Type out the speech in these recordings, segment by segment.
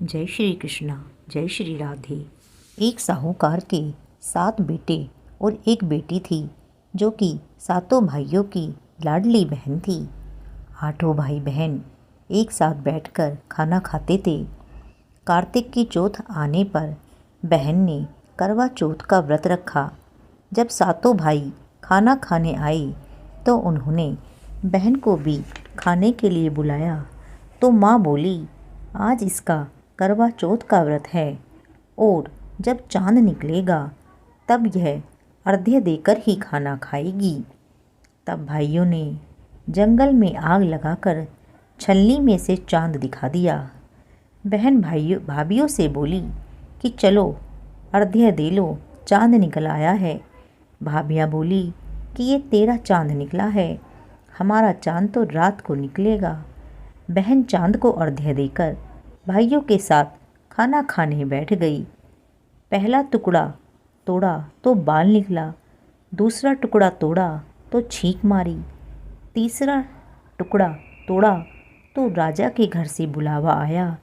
जय श्री कृष्णा, जय श्री राधे। एक साहूकार के 7 बेटे और एक बेटी थी, जो कि सातों भाइयों की लाडली बहन थी। 8 भाई बहन एक साथ बैठकर खाना खाते थे। कार्तिक की चौथ आने पर बहन ने करवा चौथ का व्रत रखा। जब सातों भाई खाना खाने आए तो उन्होंने बहन को भी खाने के लिए बुलाया। तो माँ बोली, आज इसका करवा चौथ का व्रत है और जब चांद निकलेगा तब यह अर्घ्य देकर ही खाना खाएगी। तब भाइयों ने जंगल में आग लगाकर छलनी में से चांद दिखा दिया। बहन भाभियों से बोली कि चलो अर्घ्य दे लो, चांद निकल आया है। भाभियाँ बोली कि ये तेरा चांद निकला है, हमारा चांद तो रात को निकलेगा। बहन चांद को अर्घ्य देकर भाइयों के साथ खाना खाने बैठ गई। पहला टुकड़ा तोड़ा तो बाल निकला, दूसरा टुकड़ा तोड़ा तो छींक मारी, तीसरा टुकड़ा तोड़ा तो राजा के घर से बुलावा आया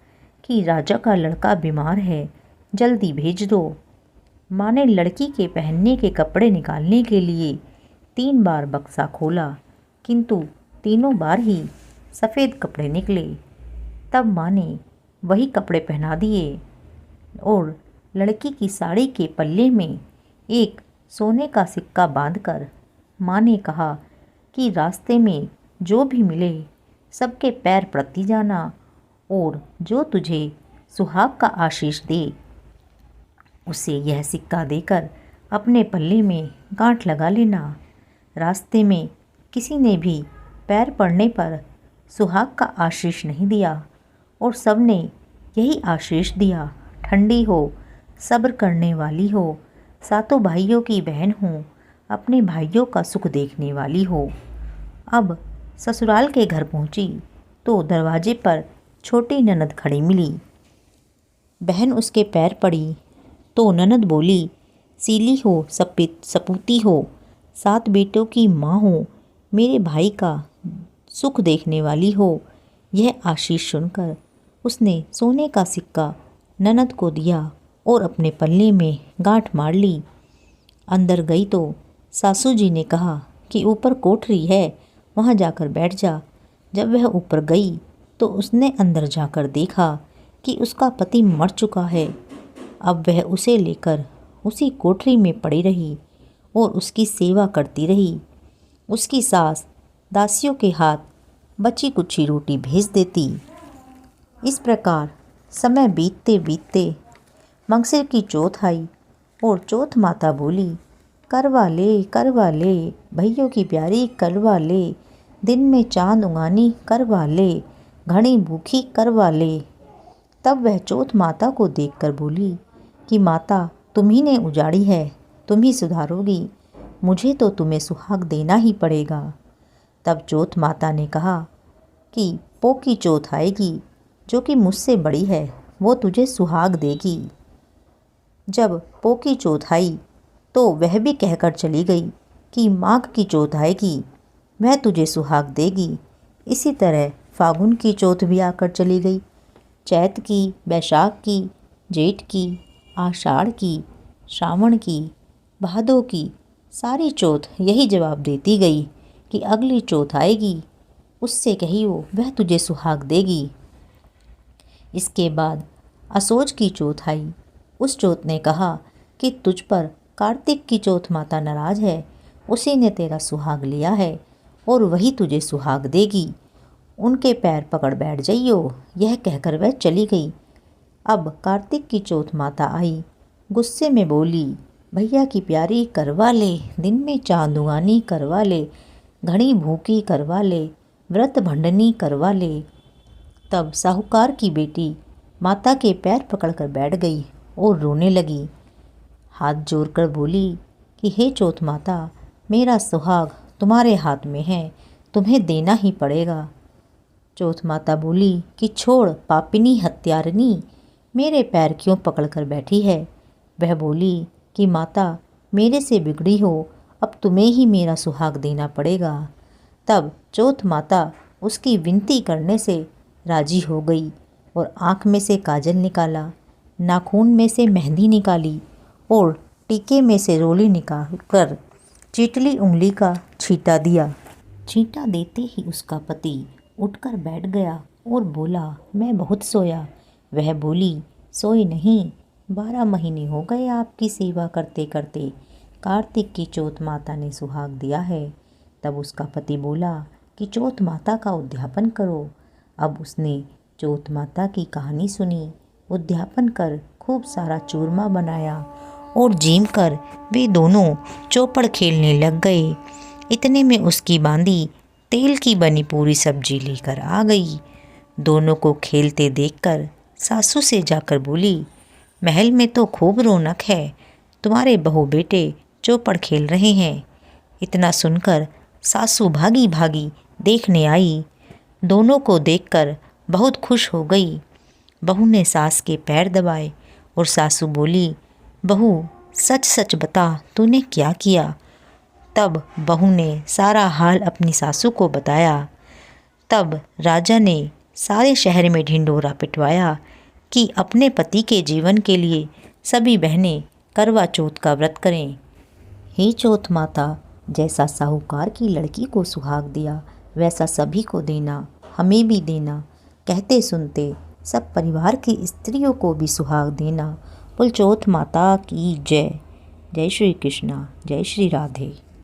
कि राजा का लड़का बीमार है, जल्दी भेज दो। माँ ने लड़की के पहनने के कपड़े निकालने के लिए 3 बार बक्सा खोला, किंतु तीनों बार ही सफ़ेद कपड़े निकले। तब माँ ने वही कपड़े पहना दिए और लड़की की साड़ी के पल्ले में एक सोने का सिक्का बांधकर माँ ने कहा कि रास्ते में जो भी मिले सबके पैर पड़ती जाना और जो तुझे सुहाग का आशीष दे उसे यह सिक्का देकर अपने पल्ले में गांठ लगा लेना। रास्ते में किसी ने भी पैर पड़ने पर सुहाग का आशीष नहीं दिया और सबने यही आशीष दिया, ठंडी हो, सब्र करने वाली हो, सातों भाइयों की बहन हो, अपने भाइयों का सुख देखने वाली हो। अब ससुराल के घर पहुंची तो दरवाजे पर छोटी ननद खड़ी मिली। बहन उसके पैर पड़ी तो ननद बोली, सीली हो, सपूती हो, 7 बेटों की माँ हो, मेरे भाई का सुख देखने वाली हो। यह आशीष सुनकर उसने सोने का सिक्का ननद को दिया और अपने पल्ले में गांठ मार ली। अंदर गई तो सासू जी ने कहा कि ऊपर कोठरी है, वहाँ जाकर बैठ जा। जब वह ऊपर गई तो उसने अंदर जाकर देखा कि उसका पति मर चुका है। अब वह उसे लेकर उसी कोठरी में पड़ी रही और उसकी सेवा करती रही। उसकी सास दासियों के हाथ बची कुची रोटी भेज देती। इस प्रकार समय बीतते बीतते मंगसिर की चौथ आई और चौथ माता बोली, करवा ले भैयों की प्यारी करवा ले, दिन में चांद उगानी करवा ले, घनी भूखी करवा ले। तब वह चौथ माता को देखकर बोली कि माता, तुम्ही ने उजाड़ी है, तुम ही सुधारोगी, मुझे तो तुम्हें सुहाग देना ही पड़ेगा। तब चौथ माता ने कहा कि पो की चौथ आएगी, जो कि मुझसे बड़ी है, वो तुझे सुहाग देगी। जब पो की चौथ आई तो वह भी कहकर चली गई कि माघ की चौथ आएगी, वह तुझे सुहाग देगी। इसी तरह फागुन की चौथ भी आकर चली गई। चैत की, बैसाख की, जेठ की, आषाढ़ की, श्रावण की, भादों की, सारी चौथ यही जवाब देती गई कि अगली चौथ आएगी, उससे कहियो वह तुझे सुहाग देगी। इसके बाद असोज की चौथ आई। उस चौथ ने कहा कि तुझ पर कार्तिक की चौथ माता नाराज है, उसी ने तेरा सुहाग लिया है और वही तुझे सुहाग देगी, उनके पैर पकड़ बैठ जाइयो। यह कहकर वह चली गई। अब कार्तिक की चौथ माता आई, गुस्से में बोली, भैया की प्यारी करवा ले, दिन में चांद उगानी करवा ले, घनी भूखी करवा ले, व्रत भंडनी करवा ले। तब साहूकार की बेटी माता के पैर पकड़कर बैठ गई और रोने लगी। हाथ जोड़कर बोली कि हे चौथ माता, मेरा सुहाग तुम्हारे हाथ में है, तुम्हें देना ही पड़ेगा। चौथ माता बोली कि छोड़ पापिनी हत्यारिनी, मेरे पैर क्यों पकड़कर बैठी है। वह बोली कि माता, मेरे से बिगड़ी हो, अब तुम्हें ही मेरा सुहाग देना पड़ेगा। तब चौथ माता उसकी विनती करने से राजी हो गई और आँख में से काजल निकाला, नाखून में से मेहंदी निकाली और टीके में से रोली निकाल कर चीटली उंगली का छींटा दिया। छींटा देते ही उसका पति उठकर बैठ गया और बोला, मैं बहुत सोया। वह बोली, सोई नहीं, 12 महीने हो गए आपकी सेवा करते करते। कार्तिक की चौथ माता ने सुहाग दिया है। तब उसका पति बोला कि चौथ माता का उद्यापन करो। अब उसने चौथ माता की कहानी सुनी, उद्यापन कर खूब सारा चूरमा बनाया और जीम कर वे दोनों चौपड़ खेलने लग गए। इतने में उसकी बांदी तेल की बनी पूरी सब्जी लेकर आ गई। दोनों को खेलते देखकर सासू से जाकर बोली, महल में तो खूब रौनक है, तुम्हारे बहू बेटे चौपड़ खेल रहे हैं। इतना सुनकर सासू भागी भागी देखने आई। दोनों को देखकर बहुत खुश हो गई। बहू ने सास के पैर दबाए और सासू बोली, बहू सच सच बता, तूने क्या किया। तब बहू ने सारा हाल अपनी सासू को बताया। तब राजा ने सारे शहर में ढिंढोरा पिटवाया कि अपने पति के जीवन के लिए सभी बहनें करवा चौथ का व्रत करें। हे चौथ माता, जैसा साहूकार की लड़की को सुहाग दिया वैसा सभी को देना, हमें भी देना। कहते सुनते सब परिवार की स्त्रियों को भी सुहाग देना। बोल चौथ माता की जय। जय श्री कृष्णा, जय श्री राधे।